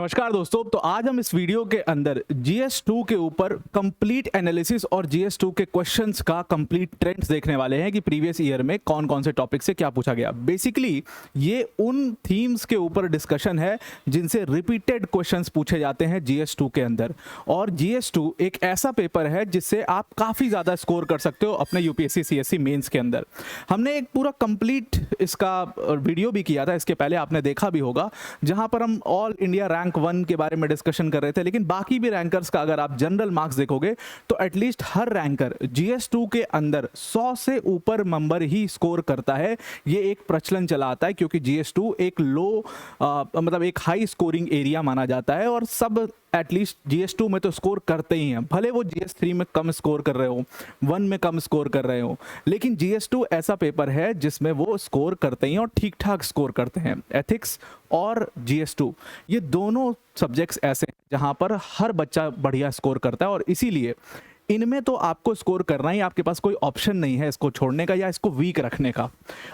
नमस्कार दोस्तों। तो आज हम इस वीडियो के अंदर GS2 के ऊपर कंप्लीट एनालिसिस और GS2 के क्वेश्चंस का कंप्लीट ट्रेंड्स देखने वाले हैं कि प्रीवियस ईयर में कौन कौन से टॉपिक से क्या पूछा गया। बेसिकली ये उन थीम्स के ऊपर डिस्कशन है जिनसे रिपीटेड क्वेश्चंस पूछे जाते हैं GS2 के अंदर। और GS2 एक ऐसा पेपर है जिससे आप काफ़ी ज़्यादा स्कोर कर सकते हो अपने UPSC CSC मेंस के अंदर। हमने एक पूरा कंप्लीट इसका वीडियो भी किया था, इसके पहले आपने देखा भी होगा, जहाँ पर हम ऑल इंडिया रैंक 1 के बारे में डिस्कशन कर रहे थे। लेकिन बाकी भी रैंकर्स का अगर आप जनरल मार्क्स देखोगे तो एटलीस्ट हर रैंकर GS2 के अंदर 100 से ऊपर नंबर ही स्कोर करता है। ये एक प्रचलन चला आता है क्योंकि GS2 एक मतलब एक हाई स्कोरिंग एरिया माना जाता है और सब एटलीस्ट GS2 में तो स्कोर करते ही हैं, भले वो GS3 में कम स्कोर कर रहे हो, 1 में कम स्कोर कर रहे हो, लेकिन GS2 ऐसा पेपर है जिसमें वो स्कोर करते ही और ठीक ठाक स्कोर करते हैं। एथिक्स और GS2 ये दोनों सब्जेक्ट्स ऐसे हैं जहां पर हर बच्चा बढ़िया स्कोर करता है और इसीलिए इनमें तो आपको स्कोर करना ही, आपके पास कोई ऑप्शन नहीं है इसको छोड़ने का या इसको वीक रखने का।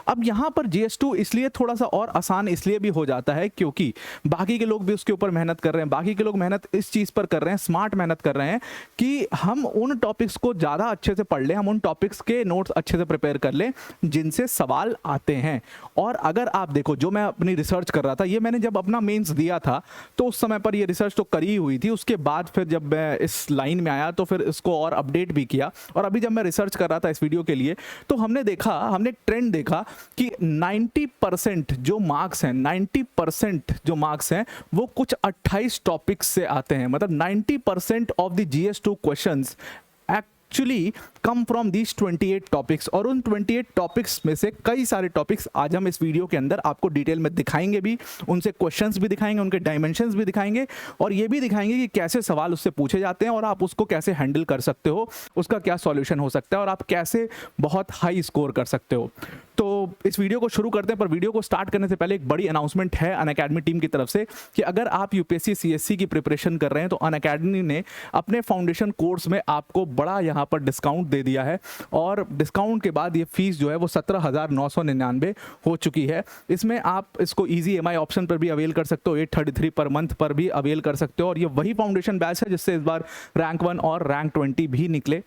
अब यहाँ पर GS2 इसलिए थोड़ा सा और आसान इसलिए भी हो जाता है क्योंकि बाकी के लोग भी उसके ऊपर मेहनत कर रहे हैं। बाकी के लोग मेहनत इस चीज़ पर कर रहे हैं, स्मार्ट मेहनत कर रहे हैं कि हम उन टॉपिक्स को ज़्यादा अच्छे से पढ़ लें, हम उन टॉपिक्स के नोट्स अच्छे से प्रिपेयर कर लें जिनसे सवाल आते हैं। और अगर आप देखो, जो मैं अपनी रिसर्च कर रहा था, ये मैंने जब अपना मेंस दिया था तो उस समय पर ये रिसर्च तो करी हुई थी। उसके बाद फिर जब मैं इस लाइन में आया तो फिर इसको और अपडेट भी किया। और अभी जब मैं रिसर्च कर रहा था इस वीडियो के लिए तो हमने एक ट्रेंड देखा कि 90% जो मार्क्स हैं, 90% जो मार्क्स हैं वो कुछ 28 टॉपिक्स से आते हैं। मतलब 90% of the GS2 questions actually come from these 28 topics. और उन 28 टॉपिक्स में से कई सारे टॉपिक्स आज हम इस वीडियो के अंदर आपको डिटेल में दिखाएंगे भी, उनसे क्वेश्चंस भी दिखाएंगे, उनके डायमेंशंस भी दिखाएंगे और ये भी दिखाएंगे कि कैसे सवाल उससे पूछे जाते हैं और आप उसको कैसे हैंडल कर सकते हो, उसका क्या सॉल्यूशन हो सकता है और आप कैसे बहुत हाई स्कोर कर सकते हो। तो इस वीडियो को शुरू करते हैं, पर वीडियो को स्टार्ट करने से पहले एक बड़ी अनाउंसमेंट है अनअकैडमी टीम की तरफ से कि अगर आप UPSC CSC की प्रिपरेशन कर रहे हैं तो अनअकैडमी ने अपने फाउंडेशन कोर्स में आपको बड़ा यहाँ पर डिस्काउंट दे दिया है और डिस्काउंट के बाद ये फीस जो है वो 17,999 हो चुकी है। इसमें आप इसको ईजी EMI ऑप्शन पर भी अवेल कर सकते हो, 833 पर मंथ पर भी अवेल कर सकते हो। और ये वही फाउंडेशन बैच है जिससे इस बार रैंक 1 और रैंक 20 भी निकले।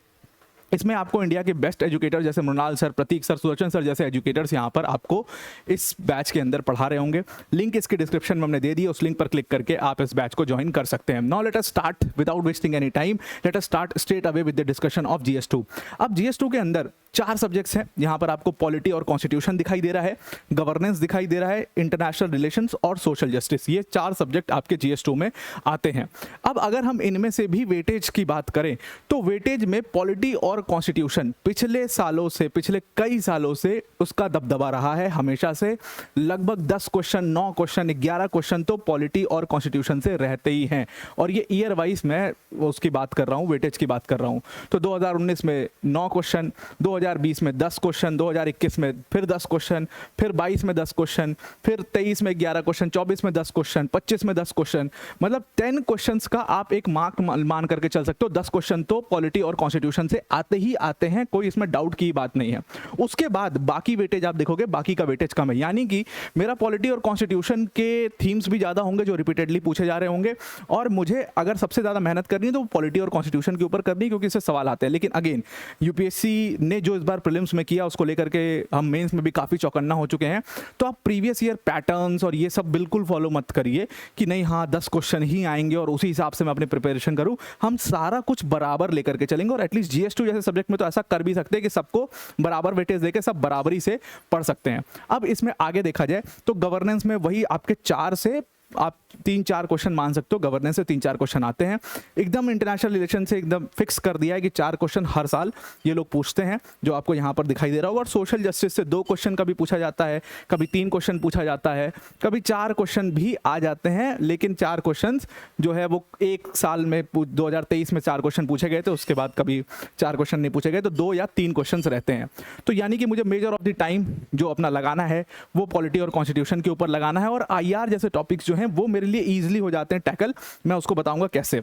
इसमें आपको इंडिया के बेस्ट एजुकेटर जैसे मृणाल सर, प्रतीक सर, सुदर्शन सर जैसे एजुकेटर्स यहाँ पर आपको इस बैच के अंदर पढ़ा रहे होंगे। लिंक इसके डिस्क्रिप्शन में हमने दे दी, उस लिंक पर क्लिक करके आप इस बैच को ज्वाइन कर सकते हैं। Now let us start without wasting any time, let us start straight away with the discussion of GS2। अब GS2 के अंदर 4 सब्जेक्ट्स हैं। यहाँ पर आपको पॉलिटी और कॉन्स्टिट्यूशन दिखाई दे रहा है, गवर्नेंस दिखाई दे रहा है, इंटरनेशनल रिलेशंस और सोशल जस्टिस। ये 4 सब्जेक्ट आपके GS2 में आते हैं। अब अगर हम इनमें से भी वेटेज की बात करें तो वेटेज में पॉलिटी और कॉन्स्टिट्यूशन पिछले कई सालों से उसका दबदबा रहा है हमेशा से। लगभग 10 क्वेश्चन, 9 क्वेश्चन, 11 क्वेश्चन तो पॉलिटी और कॉन्स्टिट्यूशन से रहते ही हैं। और ये ईयर वाइज मैं उसकी बात कर रहा हूँ, वेटेज की बात कर रहा हूँ। तो 2019 में 9 क्वेश्चन, 2020 में 10 क्वेश्चन, 2021 में फिर 10 क्वेश्चन, फिर 22 में 10 क्वेश्चन, फिर 23 में 11 क्वेश्चन, 24 में 10 क्वेश्चन, 25 में 10 क्वेश्चन। मतलब 10 क्वेश्चंस का आप एक मार्क मान करके चल सकते हो। 10 क्वेश्चन तो पॉलिटी और कॉन्स्टिट्यूशन से आते ही आते हैं, कोई इसमें डाउट की बात नहीं है। उसके बाद बाकी वेटेज आप देखोगे, बाकी का वेटेज कम है। यानी कि मेरा पॉलिटी और कॉन्स्टिट्यूशन के थीम्स भी ज़्यादा होंगे जो रिपीटेडली पूछे जा रहे होंगे और मुझे अगर सबसे ज़्यादा मेहनत करनी है तो पॉलिटी और कॉन्स्टिट्यूशन के ऊपर करनी है क्योंकि इससे सवाल आते हैं। लेकिन अगेन UPSC ने जो इस बार प्रीलिम्स में किया उसको लेकर के हम मेंस में भी काफ़ी चौकन्ना हो चुके हैं। तो आप प्रीवियस ईयर पैटर्न्स और ये सब बिल्कुल फॉलो मत करिए कि नहीं हाँ 10 क्वेश्चन ही आएंगे और उसी हिसाब से मैं अपनी प्रिपरेशन करूँ। हम सारा कुछ बराबर लेकर के चलेंगे और एटलीस्ट GS2 जैसे सब्जेक्ट में तो ऐसा कर भी सकते हैं कि सबको बराबर वेटेज देके सब बराबरी से पढ़ सकते हैं। अब इसमें आगे देखा जाए तो गवर्नेंस में वही आपके 4 से आप 3-4 क्वेश्चन मान सकते हो। गवर्नेंस से 3-4 क्वेश्चन आते हैं। एकदम इंटरनेशनल रिलेशन से एकदम फिक्स कर दिया है कि 4 क्वेश्चन हर साल ये लोग पूछते हैं, जो आपको यहाँ पर दिखाई दे रहा होगा। और सोशल जस्टिस से 2 क्वेश्चन कभी पूछा जाता है, कभी 3 क्वेश्चन पूछा जाता है, कभी 4 क्वेश्चन भी आ जाते हैं। लेकिन 4 क्वेश्चन जो है वो एक साल में 2023 में 4 क्वेश्चन पूछे गए थे, उसके बाद कभी 4 क्वेश्चन नहीं पूछे गए, तो 2 या 3 क्वेश्चन रहते हैं। तो यानी कि मुझे मेजर ऑफ द टाइम जो अपना लगाना है वो पॉलिटी और कॉन्स्टिट्यूशन के ऊपर लगाना है। और IR जैसे टॉपिक्स जो हैं वो मेरे लिए ईजिली हो जाते हैं टैकल। मैं उसको बताऊंगा कैसे।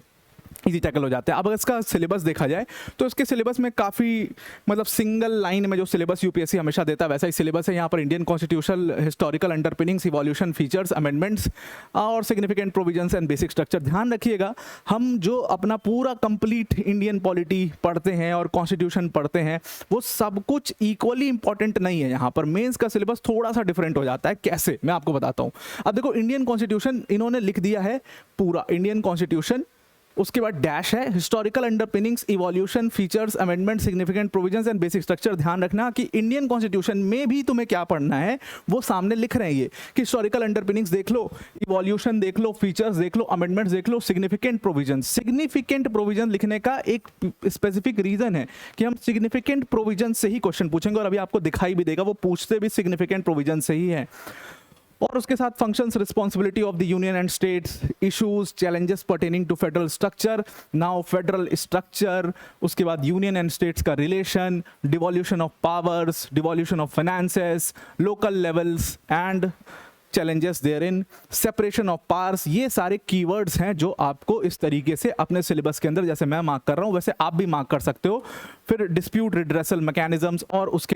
इजी टैकल हो जाते हैं। अब अगर इसका सिलेबस देखा जाए तो इसके सिलेबस में काफ़ी मतलब सिंगल लाइन में जो सिलेबस यूपीएससी हमेशा देता है वैसा ही सिलेबस है। यहाँ पर Indian constitutional historical underpinnings, evolution, features, amendments और significant provisions and basic structure. ध्यान रखिएगा, हम जो अपना पूरा कंप्लीट इंडियन पॉलिटी पढ़ते हैं और कॉन्स्टिट्यूशन पढ़ते हैं वो सब कुछ इक्वली इंपॉर्टेंट नहीं है। यहाँ पर मेंस का सिलेबस थोड़ा सा डिफरेंट हो जाता है। कैसे, मैं आपको बताता हूँ। अब देखो, इंडियन कॉन्स्टिट्यूशन इन्होंने लिख दिया है पूरा इंडियन कॉन्स्टिट्यूशन, उसके बाद डैश है historical underpinnings, evolution, features, amendment, significant provisions and basic structure. ध्यान रखना कि इंडियन कॉन्स्टिट्यूशन में भी तुम्हें क्या पढ़ना है वो सामने लिख रहे हैं ये कि हिस्टोरिकल अंडरपिनिंग्स देख लो, इवोल्यूशन देख लो, फीचर्स देख लो, अमेंडमेंट्स देख लो, सिग्निफिकेंट प्रोविजन। सिग्निफिकेंट प्रोविजन लिखने का एक स्पेसिफिक रीजन है कि हम सिग्निफिकेंट प्रोविजन से ही क्वेश्चन पूछेंगे और अभी आपको दिखाई भी देगा वो पूछते भी सिग्निफिकेंट प्रोविजन से ही है। और उसके साथ functions, responsibility of the union and states, issues, challenges pertaining to federal structure, now federal structure, उसके बाद यूनियन एंड स्टेट्स का relation, devolution of powers, devolution of finances, local levels and challenges therein, separation of powers. ये सारे keywords हैं जो आपको इस तरीके से अपने सिलेबस के अंदर, जैसे मैं मार्क कर रहा हूं वैसे आप भी मार्क कर सकते हो। फिर डिस्प्यूट रिड्रेसल मैकेनिज्म्स और उसके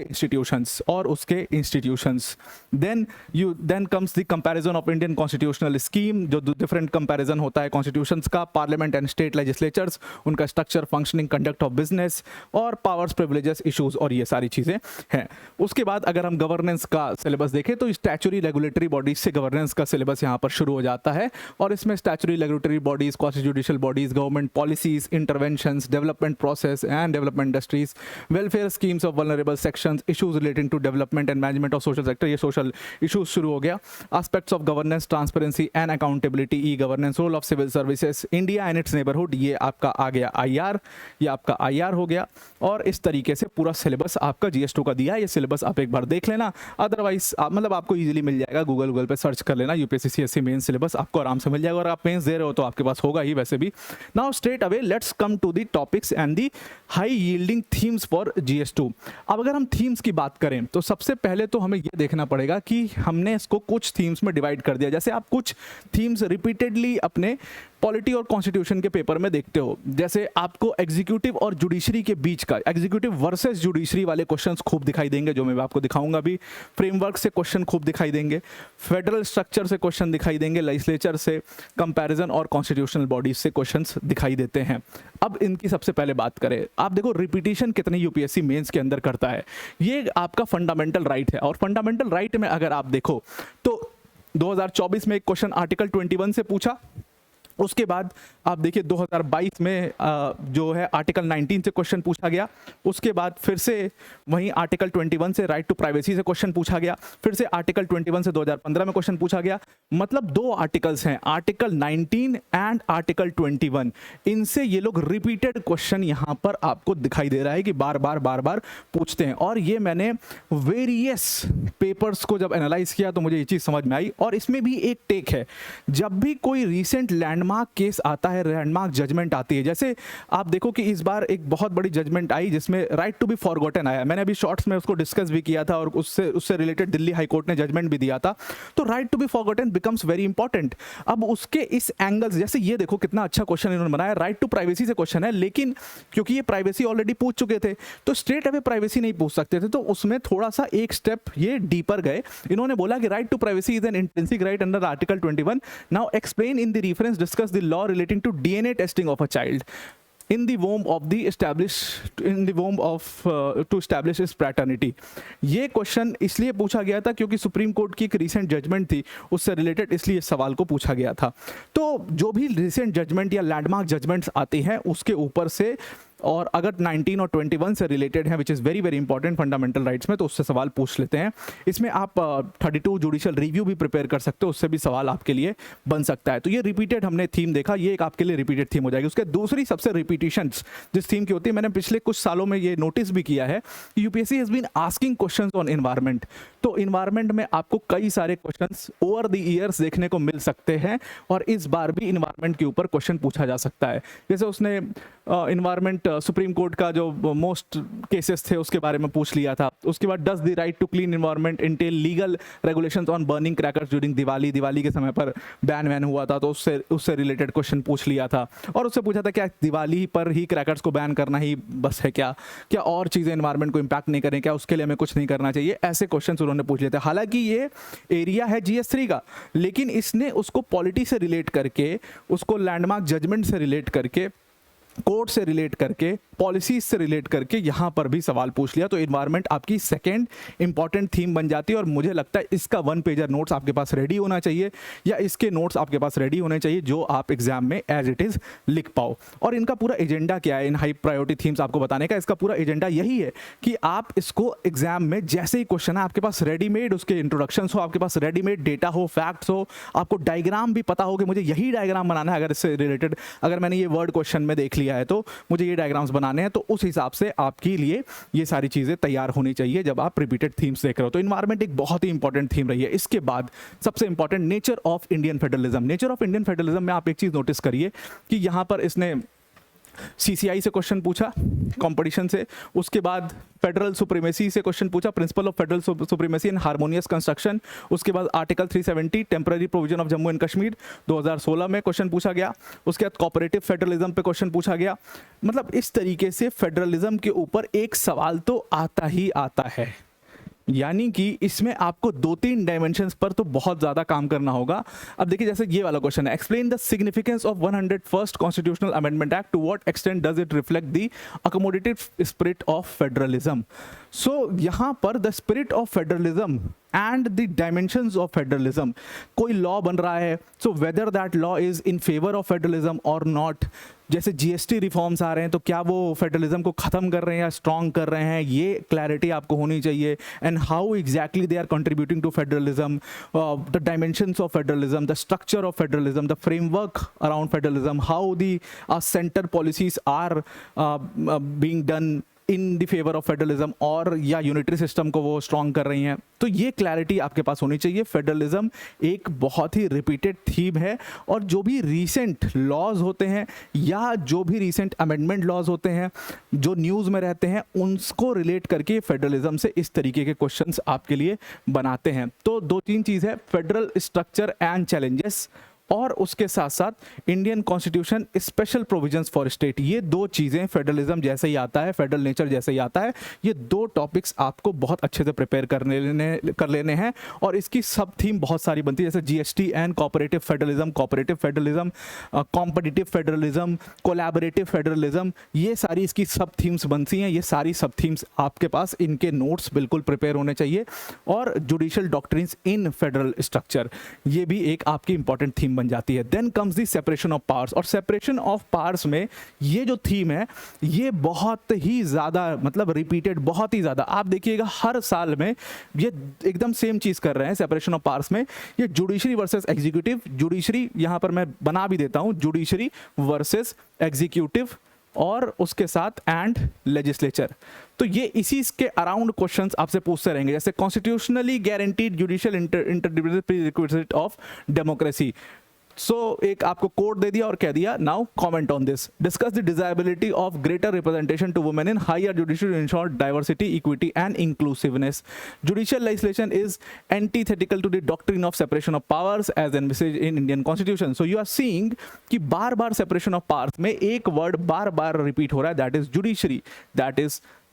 institutions then comes the comparison of Indian constitutional scheme, जो डिफरेंट कंपैरिजन होता है कॉन्स्टिट्यूशंस का, पार्लियामेंट एंड स्टेट लेजिस्लेचर्स, उनका structure, functioning, conduct of business और पावर्स, प्रिविलेजेस, इश्यूज और ये सारी चीजें हैं। उसके बाद अगर हम गवर्नेंस का सिलेबस देखें तो स्टैच्यूटरी रेगुलेटरी बॉडीज से गवर्नेंस का सिलेबस यहाँ पर शुरू हो जाता है और इसमें statutory regulatory bodies, quasi judicial bodies, government policies, interventions, development process and development industries, welfare schemes of vulnerable sections, issues relating to development and management of social sector, ये सोशल इश्यूज शुरू हो गया। Aspects of governance, transparency and accountability, e governance, role of civil services, India and its neighbourhood, ये आपका आ गया IR, ये आपका IR हो गया। और इस तरीके से पूरा सिलेबस आपका GS2 का दिया है। ये सिलेबस आप एक बार देख लेना, अदरवाइज मतलब आपको इजीली मिल जाएगा, गूगल पे सर्च कर लेना यूपीएससी CSE मेन सिलेबस, आपको आराम से मिल जाएगा। और आप मेंस दे रहे हो तो आपके पास होगा ही वैसे भी। Now straight away let's come to the topics and the high yielding themes for GS2। अब अगर हम थीम्स की बात करें तो सबसे पहले तो हमें ये देखना पड़ेगा कि हमने इसको कुछ थीम्स में डिवाइड कर दिया। जैसे आप कुछ थीम्स रिपीटेडली अपने पॉलिटी और कॉन्स्टिट्यूशन के पेपर में देखते हो, जैसे आपको एग्जीक्यूटिव और जुडिशरी के बीच का, एग्जीक्यूटिव वर्सेस जुडिशरी वाले क्वेश्चंस खूब दिखाई देंगे, जो मैं आपको दिखाऊंगा भी। फ्रेमवर्क से क्वेश्चन खूब दिखाई देंगे, फेडरल स्ट्रक्चर से क्वेश्चन दिखाई देंगे, लेजिस्लेचर से, कंपैरिजन और कॉन्स्टिट्यूशनल बॉडीज से क्वेश्चंस दिखाई देते हैं। अब इनकी सबसे पहले बात करें, आप देखो रिपीटिशन कितनी यूपीएससी मेंस के अंदर करता है। ये आपका फंडामेंटल राइट है और फंडामेंटल राइट में अगर आप देखो तो 2024 में एक क्वेश्चन आर्टिकल 21 से पूछा, उसके बाद आप देखिए 2022 में जो है आर्टिकल 19 से क्वेश्चन पूछा गया, उसके बाद फिर से वहीं आर्टिकल 21 से राइट टू प्राइवेसी से क्वेश्चन पूछा गया, फिर से आर्टिकल 21 से 2015 में क्वेश्चन पूछा गया। मतलब दो आर्टिकल्स हैं, आर्टिकल 19 एंड आर्टिकल 21, इनसे ये लोग रिपीटेड क्वेश्चन यहाँ पर आपको दिखाई दे रहा है कि बार बार पूछते हैं। और ये मैंने वेरियस पेपर्स को जब एनालाइज किया तो मुझे ये चीज़ समझ में आई। और इसमें भी एक टेक है, जब भी कोई रिसेंट लैंडमार्क केस आता है, लैंडमार्क जजमेंट आती है, जैसे आप देखो कि इस बार एक बहुत बड़ी जजमेंट आई जिसमें राइट टू बी फॉरगॉटन आया। मैंने अभी शॉर्ट्स में उसको डिस्कस भी किया था और उससे रिलेटेड दिल्ली हाई कोर्ट ने जजमेंट भी दिया था। तो right to be forgotten becomes very important. अब उसके इस एंगल्स, जैसे ये देखो कितना अच्छा क्वेश्चन इन्होंने बनाया, राइट टू प्राइवेसी से क्वेश्चन है, लेकिन क्योंकि ये प्राइवेसी ऑलरेडी पूछ चुके थे तो स्ट्रेट अवे प्राइवेसी नहीं पूछ सकते थे, तो उसमें थोड़ा सा एक स्टेप ये डीपर गए। इन्होंने बोला कि right to privacy is an intrinsic right under article 21। Now explain in the reference discuss the law relating to DNA testing of a child in the womb of to establish its paternity। ये question इसलिए पूछा गया था क्योंकि supreme court की एक recent judgement थी, उससे रिलेटेड इसलिए इस सवाल को पूछा गया था। तो जो भी रीसेंट जजमेंट या लैंडमार्क जजमेंट्स आती हैं उसके ऊपर से, और अगर 19 और 21 से रिलेटेड है, which is very very important fundamental rights में, तो उससे सवाल पूछ लेते हैं। इसमें आप 32 जुडिशियल रिव्यू भी प्रिपेयर कर सकते हो, उससे भी सवाल आपके लिए बन सकता है। तो ये रिपीटेड हमने थीम देखा, ये एक आपके लिए रिपीटेड थीम हो जाएगी। उसके दूसरी सबसे रिपीटिशंस जिस थीम की होती है, मैंने पिछले कुछ सालों में ये नोटिस भी किया है कि UPSC has been asking questions on environment. तो इन्वायरमेंट में आपको कई सारे क्वेश्चंस ओवर द ईयर्स देखने को मिल सकते हैं और इस बार भी इन्वायरमेंट के ऊपर क्वेश्चन पूछा जा सकता है। जैसे उसने इन्वायरमेंट सुप्रीम कोर्ट का जो मोस्ट केसेस थे उसके बारे में पूछ लिया था। उसके बाद does the right to clean environment entail legal regulations on burning crackers during Diwali के समय पर बैन वैन हुआ था तो उससे रिलेटेड क्वेश्चन पूछ लिया था। और उससे पूछा था क्या दिवाली पर ही क्रैकर्स को बैन करना ही बस है क्या और चीज़ें एनवायरनमेंट को इम्पैक्ट नहीं करें क्या, उसके लिए हमें कुछ नहीं करना चाहिए, ऐसे क्वेश्चंस उन्होंने पूछ लिए थे। हालांकि ये एरिया है GS3 का, लेकिन इसने उसको पॉलिटी से रिलेट करके, उसको लैंडमार्क जजमेंट से रिलेट करके, कोर्ट से रिलेट करके, पॉलिसीज से रिलेट करके यहाँ पर भी सवाल पूछ लिया। तो इन्वायरमेंट आपकी सेकंड इंपॉर्टेंट थीम बन जाती है और मुझे लगता है इसका 1 पेजर नोट्स आपके पास रेडी होना चाहिए या इसके नोट्स आपके पास रेडी होने चाहिए जो आप एग्जाम में एज इट इज लिख पाओ। और इनका पूरा एजेंडा क्या है इन हाई प्रायोरिटी थीम्स आपको बताने का, इसका पूरा एजेंडा यही है कि आप इसको एग्जाम में जैसे ही क्वेश्चन है आपके पास रेडीमेड उसके इंट्रोडक्शन हो, आपके पास रेडीमेड डेटा हो, फैक्ट्स हो, आपको डायग्राम भी पता हो कि मुझे यही डायग्राम बनाना है। अगर इससे रिलेटेड अगर मैंने ये वर्ड क्वेश्चन में देख लिया है तो मुझे ये डायग्राम्स बनाने हैं, तो उस हिसाब से आपके लिए ये सारी चीजें तैयार होनी चाहिए जब आप रिपीटेड थीम्स देख रहे हो। तो इन्वायरमेंट एक बहुत ही इंपॉर्टेंट थीम रही है। इसके बाद सबसे important nature of Indian federalism. Nature of Indian federalism में आप एक चीज नोटिस करिए कि यहां पर इसने CCI से क्वेश्चन पूछा कंपटीशन से, उसके बाद फेडरल सुप्रीमेसी से क्वेश्चन पूछा, principle of federal supremacy and harmonious construction, उसके बाद article 370 temporary provision of Jammu and Kashmir 2016 में क्वेश्चन पूछा गया, उसके बाद कोऑपरेटिव फेडरलिज्म पे क्वेश्चन पूछा गया। मतलब इस तरीके से फेडरलिज्म के ऊपर एक सवाल तो आता ही आता है, यानी कि इसमें आपको 2-3 डायमेंशंस पर तो बहुत ज़्यादा काम करना होगा। अब देखिए जैसे ये वाला क्वेश्चन है, explain the significance of 101st constitutional amendment act, to what extent does it reflect the accommodative spirit of federalism. So यहाँ पर the spirit of federalism and the dimensions of federalism, कोई लॉ बन रहा है, so whether that law is in favour of federalism और not. जैसे GST reforms आ रहे हैं तो क्या वो फेडरलिज्म को खत्म कर रहे हैं या स्ट्रॉन्ग कर रहे हैं, ये क्लैरिटी आपको होनी चाहिए। And how exactly they are contributing to federalism, the dimensions of federalism, the structure of federalism, the framework around federalism, how the centre policies are being done in the favour of federalism, और या unitary system को वो strong कर रही हैं। तो ये clarity आपके पास होनी चाहिए। फेडरलिज्म एक बहुत ही रिपीटेड थीम है और जो भी रीसेंट लॉज होते हैं या जो भी रीसेंट अमेंडमेंट लॉज होते हैं जो न्यूज़ में रहते हैं उनको रिलेट करके फेडरलिज्म से इस तरीके के क्वेश्चंस आपके लिए बनाते हैं। तो 2-3 चीज़ है, फेडरल स्ट्रक्चर एंड चैलेंजेस और उसके साथ साथ Indian constitution special provisions for state. ये 2 चीज़ें फेडरलिज्म जैसे ही आता है, फेडरल नेचर जैसे ही आता है, ये 2 टॉपिक्स आपको बहुत अच्छे से प्रिपेयर कर लेने हैं। और इसकी सब थीम बहुत सारी बनती है, जैसे GST and cooperative federalism, competitive federalism, collaborative federalism, ये सारी इसकी सब थीम्स बनती हैं। ये सारी सब थीम्स आपके पास इनके नोट्स बिल्कुल प्रिपेयर होने चाहिए। और judicial doctrines in federal structure, ये भी एक आपकी इंपॉर्टेंट थीम बन जाती है। Then comes the separation of powers, और सेपरेशन ऑफ पावर्स में ये जो थीम है ये बहुत ही ज़्यादा मतलब रिपीटेड, बहुत ही ज़्यादा। आप देखिएगा हर साल में ये एकदम सेम चीज़ कर रहे हैं सेपरेशन ऑफ पावर्स में। ये जुडिशरी वर्सेस एग्जीक्यूटिव, जुडिशरी यहाँ पर मैं बना भी देता हूँ, जुडिशरी वर्सेस एग्जीक्यूटिव और उसके साथ एंड लेजिस्लेचर। तो ये इसी के अराउंड क्वेश्चंस आपसे पूछते रहेंगे, जैसे constitutionally guaranteed judicial interdependence prerequisite of democracy. So एक आपको कोड दे दिया और कह दिया now comment on this, discuss the desirability of greater representation to women in higher judicial ensure diversity, equity and inclusiveness. Judicial legislation is antithetical to the doctrine of separation of powers as envisaged in Indian constitution. So you are seeing कि बार बार separation of powers में एक word बार बार repeat हो रहा है, that is judiciary,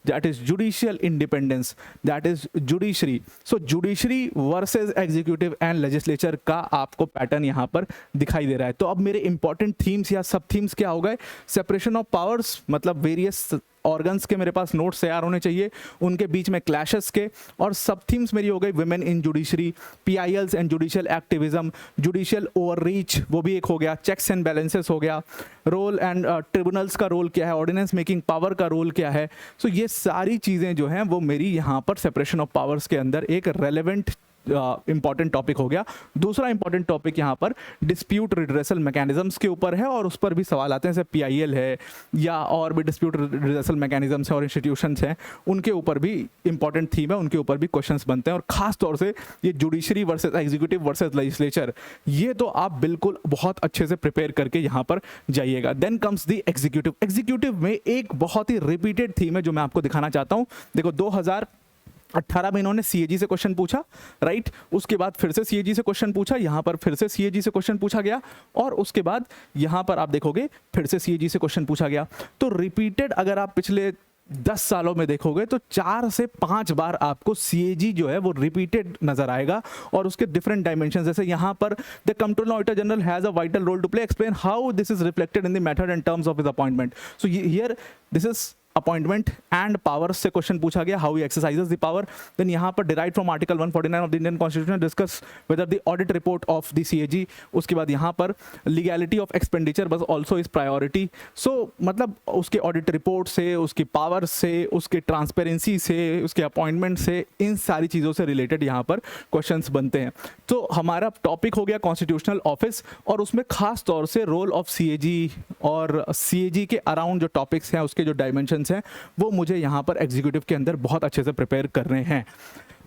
that is judicial independence, that is judiciary. So judiciary versus executive and legislature का आपको पैटर्न यहाँ पर दिखाई दे रहा है। तो अब मेरे इंपॉर्टेंट थीम्स या सब थीम्स क्या हो गए, सेपरेशन ऑफ पावर्स मतलब वेरियस ऑर्गन्स के मेरे पास नोट्स तैयार होने चाहिए, उनके बीच में क्लैशेस के, और सब थीम्स मेरी हो गई women in judiciary, PILs and judicial activism, judicial overreach वो भी एक हो गया, चेक्स एंड बैलेंसेस हो गया, रोल एंड ट्रिब्यूनल्स का रोल क्या है, ऑर्डिनेंस मेकिंग पावर का रोल क्या है। सो ये सारी चीज़ें जो हैं वो मेरी यहाँ पर सेपरेशन ऑफ पावर्स के अंदर एक रेलेवेंट इंपॉर्टेंट टॉपिक हो गया। दूसरा इंपॉर्टेंट टॉपिक यहाँ पर डिस्प्यूट रिड्रेसल मैकेनिज्म्स के ऊपर है और उस पर भी सवाल आते हैं, जैसे PIL है या और भी डिस्प्यूट रिड्रेसल मैकेनिज्म्स हैं और इंस्टीट्यूशंस हैं, उनके ऊपर भी इंपॉर्टेंट थीम है, उनके ऊपर भी क्वेश्चंस बनते हैं। और खास तौर से ये judiciary versus executive versus legislature, ये तो आप बिल्कुल बहुत अच्छे से प्रिपेयर करके यहाँ पर जाइएगा। Then comes the executive. Executive में एक बहुत ही रिपीटेड थीम है जो मैं आपको दिखाना चाहता हूँ। देखो 2018 में इन्होंने CAG से क्वेश्चन पूछा, राइट, उसके बाद फिर से CAG से क्वेश्चन पूछा, यहाँ पर फिर से CAG से क्वेश्चन पूछा गया और उसके बाद यहाँ पर आप देखोगे फिर से CAG से क्वेश्चन पूछा गया। तो रिपीटेड अगर आप पिछले 10 सालों में देखोगे तो 4 से 5 बार आपको CAG जो है वो रिपीटेड नजर आएगा और उसके डिफरेंट डायमेंशन, जैसे यहाँ पर the controller auditor general has a vital role to play, explain how this is reflected in the method and terms of his appointment. So here this is appointment and powers से question पूछा गया, how he exercises the power. Then यहाँ पर derive from article 149 of the Indian constitution, discuss whether the audit report of the CAG। उसके बाद यहाँ पर legality of expenditure बस ऑल्सो इज प्रायोरिटी। सो मतलब उसके ऑडिट रिपोर्ट से, उसकी पावर से, उसके ट्रांसपेरेंसी से, उसके अपॉइंटमेंट से, इन सारी चीज़ों से रिलेटेड यहाँ पर क्वेश्चंस बनते हैं। तो हमारा टॉपिक हो गया कॉन्स्टिट्यूशनल ऑफिस और उसमें खास तौर से रोल ऑफ CAG और CAG के अराउंड जो टॉपिक्स हैं, उसके जो डायमेंशन हैं, वो मुझे यहाँ पर एग्जीक्यूटिव के अंदर बहुत अच्छे से प्रिपेयर करने हैं।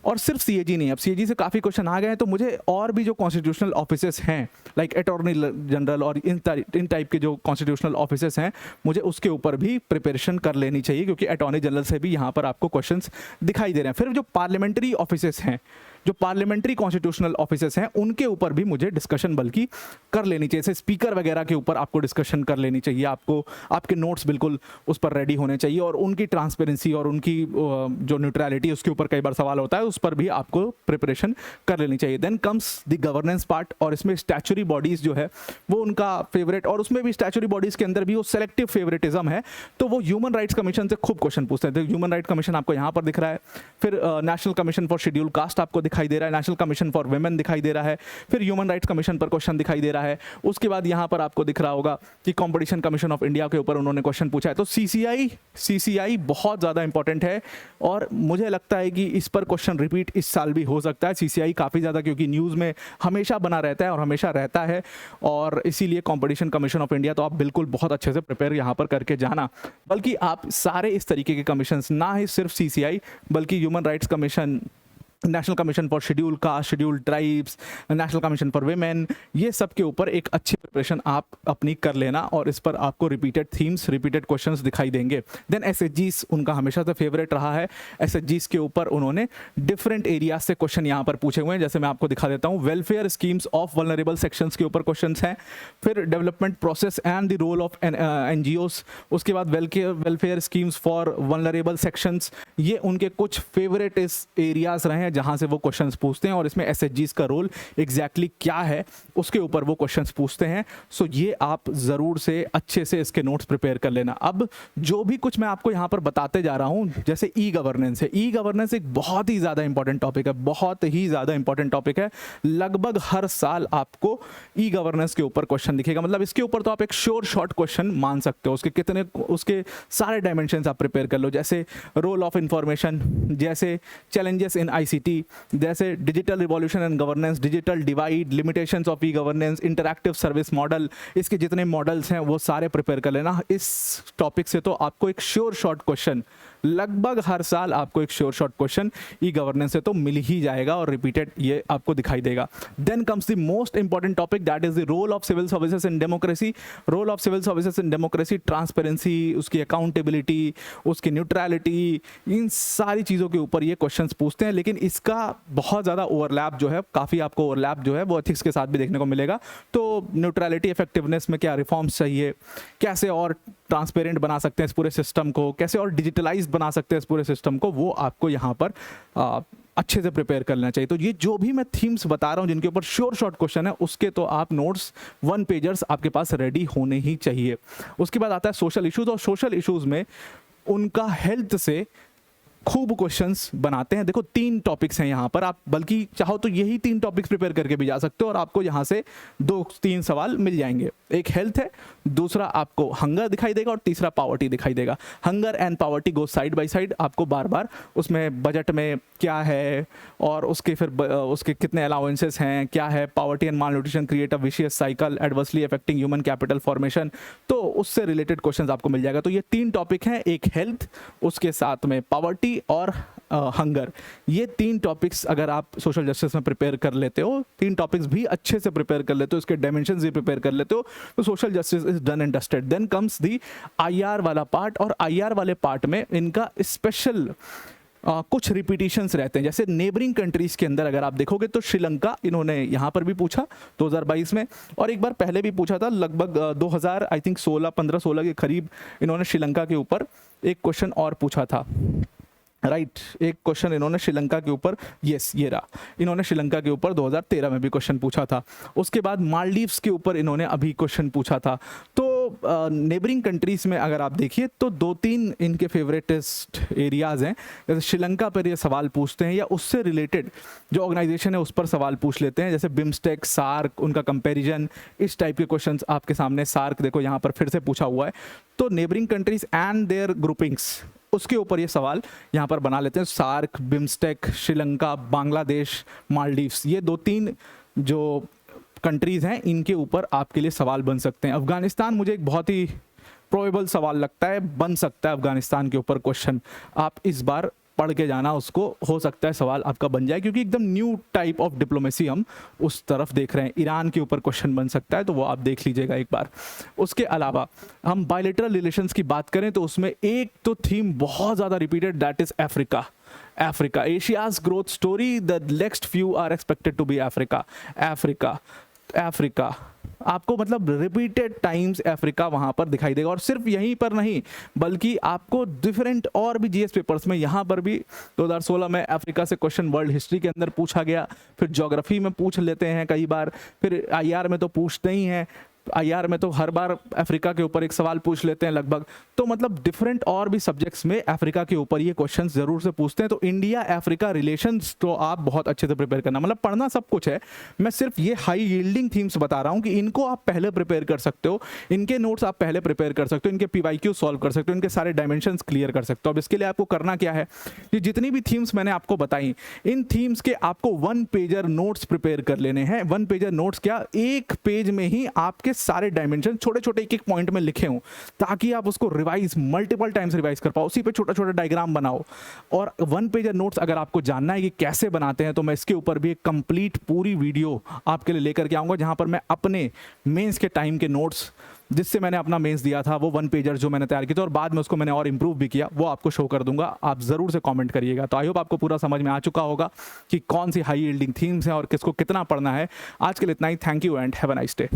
और सिर्फ CAG नहीं, अब CAG से काफ़ी क्वेश्चन आ गए हैं तो मुझे और भी जो कॉन्स्टिट्यूशनल ऑफिसेस हैं लाइक अटॉर्नी जनरल और इन टाइप के जो कॉन्स्टिट्यूशनल ऑफिसेस हैं, मुझे उसके ऊपर भी प्रिपरेशन कर लेनी चाहिए क्योंकि अटॉर्नी जनरल से भी यहाँ पर आपको क्वेश्चंस दिखाई दे रहे हैं। फिर जो पार्लियामेंट्री ऑफिसेस हैं, जो पार्लियामेंट्री कॉन्स्टिट्यूशनल ऑफिसेस हैं, उनके ऊपर भी मुझे डिस्कशन बल्कि कर लेनी चाहिए। जैसे स्पीकर वगैरह के ऊपर आपको डिस्कशन कर लेनी चाहिए, आपको आपके नोट्स बिल्कुल उस पर रेडी होने चाहिए और उनकी ट्रांसपेरेंसी और उनकी जो न्यूट्रलिटी उसके ऊपर कई बार सवाल होता है, उस पर भी आपको प्रिपरेशन कर लेनी चाहिए। Then comes the governance part और इसमें स्टैचुरी बॉडीज जो है वो उनका फेवरेट, और उसमें भी स्टैचुरी बॉडीज के अंदर भी वो सेलेक्टिव फेवरेटिज्म है, तो वो ह्यूमन राइट्स कमीशन से खूब क्वेश्चन पूछते हैं। ह्यूमन राइट्स कमीशन आपको यहाँ पर दिख रहा है, फिर national commission for schedule caste आपको दिखाई दे रहा है, नेशनल कमीशन फॉर वुमेन दिखाई दे रहा है, फिर ह्यूमन राइट्स कमीशन पर क्वेश्चन दिखाई दे रहा है। उसके बाद यहाँ पर आपको दिख रहा होगा कि कंपटीशन कमीशन ऑफ इंडिया के ऊपर उन्होंने क्वेश्चन पूछा है। तो CCI बहुत ज़्यादा इंपॉर्टेंट है और मुझे लगता है कि इस पर क्वेश्चन रिपीट इस साल भी हो सकता है। CCI काफ़ी ज़्यादा, क्योंकि न्यूज़ में हमेशा बना रहता है और हमेशा रहता है, और इसीलिए कंपटीशन कमीशन ऑफ इंडिया तो आप बिल्कुल बहुत अच्छे से प्रिपेयर यहाँ पर करके जाना। बल्कि आप सारे इस तरीके के कमीशंस, ना ही सिर्फ CCI बल्कि human rights commission, national commission for schedule caste, schedule tribes, national commission for women, ये सब के ऊपर एक अच्छी प्रिपरेशन आप अपनी कर लेना और इस पर आपको रिपीटेड थीम्स, रिपीटेड क्वेश्चंस दिखाई देंगे। देन SHGs उनका हमेशा से फेवरेट रहा है। SHGs के ऊपर उन्होंने डिफरेंट एरियाज से क्वेश्चन यहाँ पर पूछे हुए हैं, जैसे मैं आपको दिखा देता हूँ। Welfare schemes of vulnerable sections के ऊपर क्वेश्चन हैं, फिर development process and the role of NGOs, उसके बाद welfare schemes for vulnerable sections, ये उनके कुछ फेवरेट इस एरियाज रहे हैं जहां से वो क्वेश्चंस पूछते हैं, और इसमें SHGs का रोल एग्जैक्टली क्या है उसके ऊपर वो क्वेश्चंस पूछते हैं। सो ये आप ज़रूर से अच्छे से इसके नोट्स प्रिपेयर कर लेना। अब जो भी कुछ मैं आपको यहाँ पर बताते जा रहा हूँ, जैसे E-गवर्नेंस है, E-गवर्नेंस एक बहुत ही ज़्यादा इंपॉर्टेंट टॉपिक है, बहुत ही ज़्यादा इंपॉर्टेंट टॉपिक है। लगभग हर साल आपको E-गवर्नेंस के ऊपर क्वेश्चन दिखेगा, मतलब इसके ऊपर तो आप एक श्योर शॉर्ट क्वेश्चन मान सकते हो। उसके सारे डायमेंशंस आप प्रिपेयर कर लो, जैसे रोल ऑफ इंफॉर्मेशन, जैसे चैलेंजेस इन ICT, जैसे digital revolution and governance, digital divide, limitations of E-गवर्नेंस, इंटरैक्टिव सर्विस मॉडल, इसके जितने मॉडल्स हैं वो सारे प्रिपेयर कर लेना। इस टॉपिक से तो आपको एक श्योर शॉर्ट क्वेश्चन, लगभग हर साल आपको एक श्योर शॉर्ट क्वेश्चन E-गवर्नेंस से तो मिल ही जाएगा और रिपीटेड ये आपको दिखाई देगा। Then comes the most important topic, that is the role of civil services in democracy. Role of civil services in democracy, transparency, उसकी अकाउंटेबिलिटी, उसकी न्यूट्रलिटी, इन सारी चीज़ों के ऊपर ये क्वेश्चंस पूछते हैं। लेकिन इसका बहुत ज़्यादा ओवरलैप जो है, काफ़ी आपको ओवरलैप जो है वो एथिक्स के साथ भी देखने को मिलेगा। तो न्यूट्रलिटी, इफेक्टिवनेस में क्या रिफॉर्म्स चाहिए, कैसे और ट्रांसपेरेंट बना सकते हैं इस पूरे सिस्टम को, कैसे और डिजिटलाइज बना सकते हैं इस पूरे सिस्टम को, वो आपको यहाँ पर अच्छे से प्रिपेयर करना चाहिए। तो ये जो भी मैं थीम्स बता रहा हूँ जिनके ऊपर श्योर शॉर्ट क्वेश्चन है, उसके तो आप नोट्स 1 पेजर्स आपके पास रेडी होने ही चाहिए। उसके बाद आता है सोशल इश्यूज, और सोशल इश्यूज में उनका हेल्थ से खूब क्वेश्चंस बनाते हैं। देखो 3 टॉपिक्स हैं यहाँ पर, आप बल्कि चाहो तो यही 3 टॉपिक्स प्रिपेयर करके भी जा सकते हो और आपको यहाँ से 2-3 सवाल मिल जाएंगे। एक हेल्थ है, दूसरा आपको हंगर दिखाई देगा और तीसरा पावर्टी दिखाई देगा। Hunger and poverty go side by side, आपको बार बार उसमें बजट में क्या है और उसके फिर उसके कितने अलाउंसेस हैं, क्या है, poverty and mall nutrition create a vicious cycle adversely affecting human capital formation, तो उससे रिलेटेड क्वेश्चंस आपको मिल जाएगा। तो ये 3 टॉपिक हैं, एक हेल्थ, उसके साथ में पावर्टी और हंगर। ये 3 टॉपिक्स अगर आप सोशल जस्टिस में प्रिपेयर कर लेते हो, 3 टॉपिक्स भी अच्छे से प्रिपेयर कर लेते हो, इसके डायमेंशंस भी प्रिपेयर कर लेते हो, तो social justice is done and dusted. Then comes the IR वाला पार्ट, और आईआर वाले पार्ट में इनका स्पेशल कुछ रिपीटिशंस रहते हैं। जैसे नेबरिंग कंट्रीज के अंदर अगर आप देखोगे तो श्रीलंका इन्होंने यहाँ पर भी पूछा 2022 में, और एक बार पहले भी पूछा था लगभग 2000 आई थिंक 15-16 के करीब इन्होंने श्रीलंका के ऊपर एक क्वेश्चन और पूछा था। राइट, एक क्वेश्चन इन्होंने श्रीलंका के ऊपर, यस ये रहा, इन्होंने श्रीलंका के ऊपर 2013 में भी क्वेश्चन पूछा था। उसके बाद मालदीव्स के ऊपर इन्होंने अभी क्वेश्चन पूछा था। तो नेबरिंग कंट्रीज में अगर आप देखिए तो 2-3 इनके फेवरेटेस्ट एरियाज हैं। जैसे श्रीलंका पर ये सवाल पूछते हैं या उससे रिलेटेड जो ऑर्गेनाइजेशन है उस पर सवाल पूछ लेते हैं, जैसे बिम्स्टेक, सार्क, उनका कंपेरिजन, इस टाइप के क्वेश्चंस आपके सामने। सार्क देखो यहाँ पर फिर से पूछा हुआ है, तो neighbouring countries and their groupings उसके ऊपर ये सवाल यहाँ पर बना लेते हैं। सार्क, बिम्स्टेक, श्रीलंका, बांग्लादेश, मालदीव्स, ये 2-3 जो कंट्रीज़ हैं इनके ऊपर आपके लिए सवाल बन सकते हैं। अफगानिस्तान मुझे एक बहुत ही प्रोबेबल सवाल लगता है, बन सकता है अफगानिस्तान के ऊपर क्वेश्चन, आप इस बार पढ़ के जाना, उसको हो सकता है सवाल आपका बन जाए, क्योंकि एकदम न्यू टाइप ऑफ डिप्लोमेसी हम उस तरफ देख रहे हैं। ईरान के ऊपर क्वेश्चन बन सकता है, तो वो आप देख लीजिएगा एक बार। उसके अलावा हम बायलैटरल रिलेशंस की बात करें तो उसमें एक तो थीम बहुत ज़्यादा repeated, that is Africa. Africa, Asia's growth story, the next few are expected to be Africa. Africa, Africa आपको मतलब रिपीटेड टाइम्स अफ्रीका वहाँ पर दिखाई देगा। और सिर्फ यहीं पर नहीं, बल्कि आपको डिफरेंट और भी जीएस पेपर्स में, यहाँ पर भी 2016 में अफ्रीका से क्वेश्चन वर्ल्ड हिस्ट्री के अंदर पूछा गया, फिर ज्योग्राफी में पूछ लेते हैं कई बार, फिर आईआर में तो पूछते ही हैं, आईआर में तो हर बार अफ्रीका के ऊपर एक सवाल पूछ लेते हैं लगभग। तो मतलब डिफरेंट और भी सब्जेक्ट्स में अफ्रीका के ऊपर ये क्वेश्चंस जरूर से पूछते हैं। तो इंडिया अफ्रीका रिलेशंस तो आप बहुत अच्छे से प्रिपेयर करना, मतलब पढ़ना सब कुछ है, मैं सिर्फ ये हाई यील्डिंग थीम्स बता रहा हूँ कि इनको आप पहले प्रिपेयर कर सकते हो, इनके नोट्स आप पहले प्रिपेयर कर सकते हो, इनके पीवाईक्यू सॉल्व कर सकते हो, इनके सारे डायमेंशंस क्लियर कर सकते हो। अब इसके लिए आपको करना क्या है, ये जितनी भी थीम्स मैंने आपको बताई, इन थीम्स के आपको 1 पेजर नोट्स प्रिपेयर कर लेने हैं। 1 पेजर नोट्स क्या, 1 पेज में ही आपके सारे डायमेंशन छोटे छोटे एक पॉइंट में लिखे हों, ताकि आप उसको रिवाइज मल्टीपल टाइम्स रिवाइज कर पाओ, उसी पे छोटा छोटा डायग्राम बनाओ। और 1 पेजर नोट्स अगर आपको जानना है कि कैसे बनाते हैं, तो मैं इसके ऊपर भी एक कंप्लीट पूरी वीडियो आपके लिए लेकर के आऊंगा, जहां पर मैं अपने मेंस के टाइम के नोट्स, जिससे मैंने अपना मेंस दिया था, वो 1 पेजर जो मैंने तैयार किया था और बाद में उसको मैंने और इंप्रूव भी किया, वो आपको शो कर दूंगा। आप जरूर से कमेंट करिएगा। तो आई होप आपको पूरा समझ में आ चुका होगा कि कौन सी हाई यील्डिंग थीम्स हैं और किसको कितना पढ़ना है। आज के लिए इतना ही। Thank you and have a nice day.